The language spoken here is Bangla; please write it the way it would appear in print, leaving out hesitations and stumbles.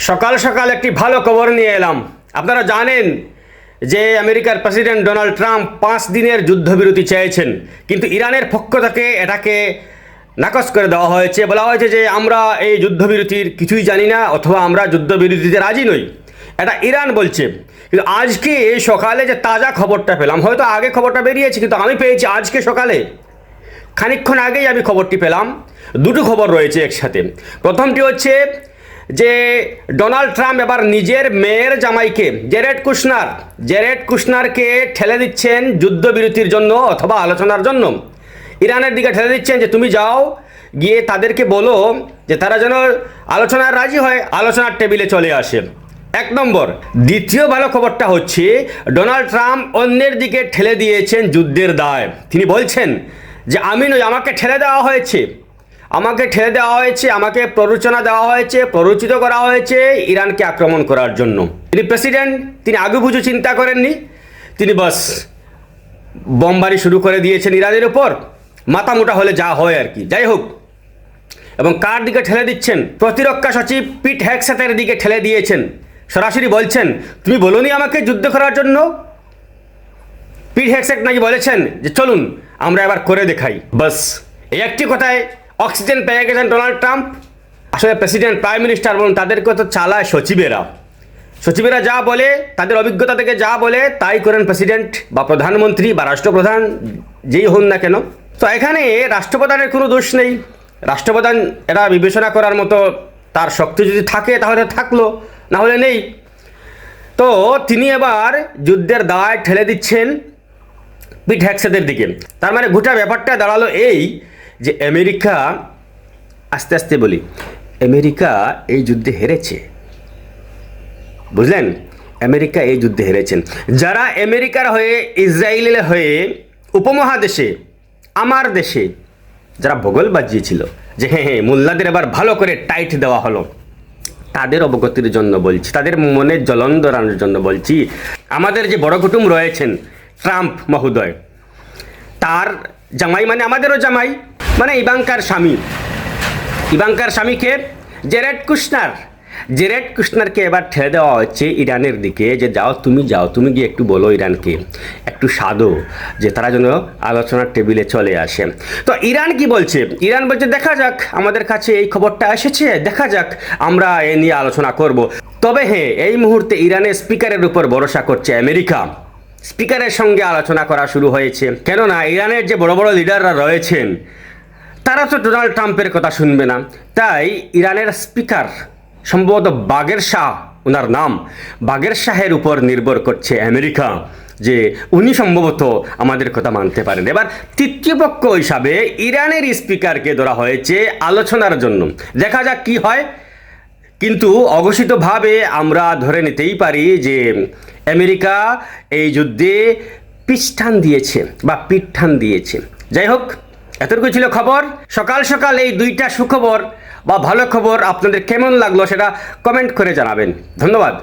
সকাল সকাল একটি ভালো খবর নিয়ে এলাম। আপনারা জানেন যে আমেরিকার প্রেসিডেন্ট ডোনাল্ড ট্রাম্প 5 দিনের যুদ্ধবিরতি চেয়েছেন, কিন্তু ইরানের পক্ষ থেকে এটাকে নাকচ করে দেওয়া হয়েছে। বলা হয়েছে যে আমরা এই যুদ্ধবিরতির কিছুই জানি না, অথবা আমরা যুদ্ধবিরতিতে রাজি নই, এটা ইরান বলছে। কিন্তু আজকে সকালে যে তাজা খবরটা পেলাম, হয়তো আগে খবরটা বেরিয়েছে, কিন্তু আমি পেয়েছি আজকে সকালে, খানিকক্ষণ আগেই আমি খবরটি পেলাম। দুটো খবর রয়েছে একসাথে। প্রথমটি হচ্ছে যে ডোনাল্ড ট্রাম্প এবার নিজের মেয়ের জামাইকে জেরেড কুশনারকে ঠেলে দিচ্ছেন যুদ্ধবিরতির জন্য অথবা আলোচনার জন্য। ইরানের দিকে ঠেলে দিচ্ছেন যে তুমি যাও, গিয়ে তাদেরকে বলো যে তারা যেন আলোচনায় রাজি হয়, আলোচনার টেবিলে চলে আসে। 1 নম্বর। দ্বিতীয় ভালো খবরটা হচ্ছে ডোনাল্ড ট্রাম্প অন্যের দিকে ঠেলে দিয়েছেন যুদ্ধের দায়। তিনি বলছেন যে আমি নই, আমাকে ঠেলে দেওয়া হয়েছে, আমাকে প্ররোচনা দেওয়া হয়েছে, প্ররোচিত করা হয়েছে ইরানকে আক্রমণ করার জন্য। তিনি প্রেসিডেন্ট, তিনি আগুবুঝু চিন্তা করেননি, তিনি বাস বোমবারি শুরু করে দিয়েছেন ইরানের উপর। মাথা মোটা হলে যা হয় আর কি, যাই হোক। এবং কার দিকে ঠেলে দিচ্ছেন? প্রতিরক্ষা সচিব পিট হেগসেথের দিকে ঠেলে দিয়েছেন। সরাসরি বলছেন তুমি বলোনি আমাকে যুদ্ধ করার জন্য। পিট হেগসেথ নাকি বলেছেন যে চলুন আমরা এবার করে দেখাই। বাস এই একটি কথায় অক্সিজেন পেয়ে গেছেন ডোনাল্ড ট্রাম্প। আসলে প্রেসিডেন্ট, প্রাইম মিনিস্টার বলুন, তাদেরকে তো চালায় সচিবেরা যা বলে, তাদের অভিজ্ঞতা থেকে যা বলে তাই করেন প্রেসিডেন্ট বা প্রধানমন্ত্রী বা রাষ্ট্রপ্রধান, যেই হন না কেন। তো এখানে রাষ্ট্রপ্রধানের কোনো দোষ নেই। রাষ্ট্রপ্রধান এটা বিবেচনা করার মতো তার শক্তি যদি থাকে তাহলে থাকলো, না হলে নেই। তো তিনি এবার যুদ্ধের দায় ঠেলে দিচ্ছেন পিট হেগসেথের দিকে। তার মানে গোটা ব্যাপারটা দাঁড়ালো এই যে আমেরিকা, আস্তে আস্তে বলি, আমেরিকা এই যুদ্ধে হেরেছে, বুঝলেন? আমেরিকা এই যুদ্ধে হেরেছেন। যারা আমেরিকার হয়ে, ইসরায়েলের হয়ে, উপমহাদেশে, আমার দেশে যারা ভূগোল বাজিয়েছিল যে হ্যাঁ মোল্লাদের এবার ভালো করে টাইট দেওয়া হলো, তাদের অবগতির জন্য বলছি, তাদের মনে জ্বলন ধরানোর জন্য বলছি। আমাদের যে বড় কুটুম রয়েছেন ট্রাম্প মহোদয়, তার জামাই মানে আমাদেরও জামাই, মানে ইভাঙ্কার স্বামীকে জেরেড কুশনারকে এবার ঠেলে দেওয়া হচ্ছে ইরানের দিকে যে যাও তুমি গিয়ে একটু বলো ইরানকে, একটু সাধো যে তারা যেন আলোচনার টেবিলে চলে আসে। তো ইরান কি বলছে? ইরান বলছে দেখা যাক, আমাদের কাছে এই খবরটা এসেছে, দেখা যাক, আমরা এ নিয়ে আলোচনা করব। তবে হ্যাঁ, এই মুহূর্তে ইরানের স্পিকারের উপর ভরসা করছে আমেরিকা। স্পিকারের সঙ্গে আলোচনা করা শুরু হয়েছে, কেননা ইরানের যে বড় বড় লিডাররা রয়েছেন তারা তো ডোনাল্ড ট্রাম্পের কথা শুনবে না। তাই ইরানের স্পিকার, সম্ভবত বাগের শাহ ওনার নাম, বাগের শাহের উপর নির্ভর করছে আমেরিকা যে উনি সম্ভবত আমাদের কথা মানতে পারেন। এবার তৃতীয় পক্ষ হিসাবে ইরানের স্পিকারকে ধরা হয়েছে আলোচনার জন্য। দেখা যাক কি হয়। কিন্তু অঘোষিতভাবে আমরা ধরে নিতেই পারি যে আমেরিকা এই যুদ্ধে পিষ্ঠান দিয়েছে। যাই হোক, এতটুকু ছিল খবর। সকাল সকাল এই দুইটা সুখবর বা ভালো খবর আপনাদের কেমন লাগলো সেটা কমেন্ট করে জানাবেন। ধন্যবাদ।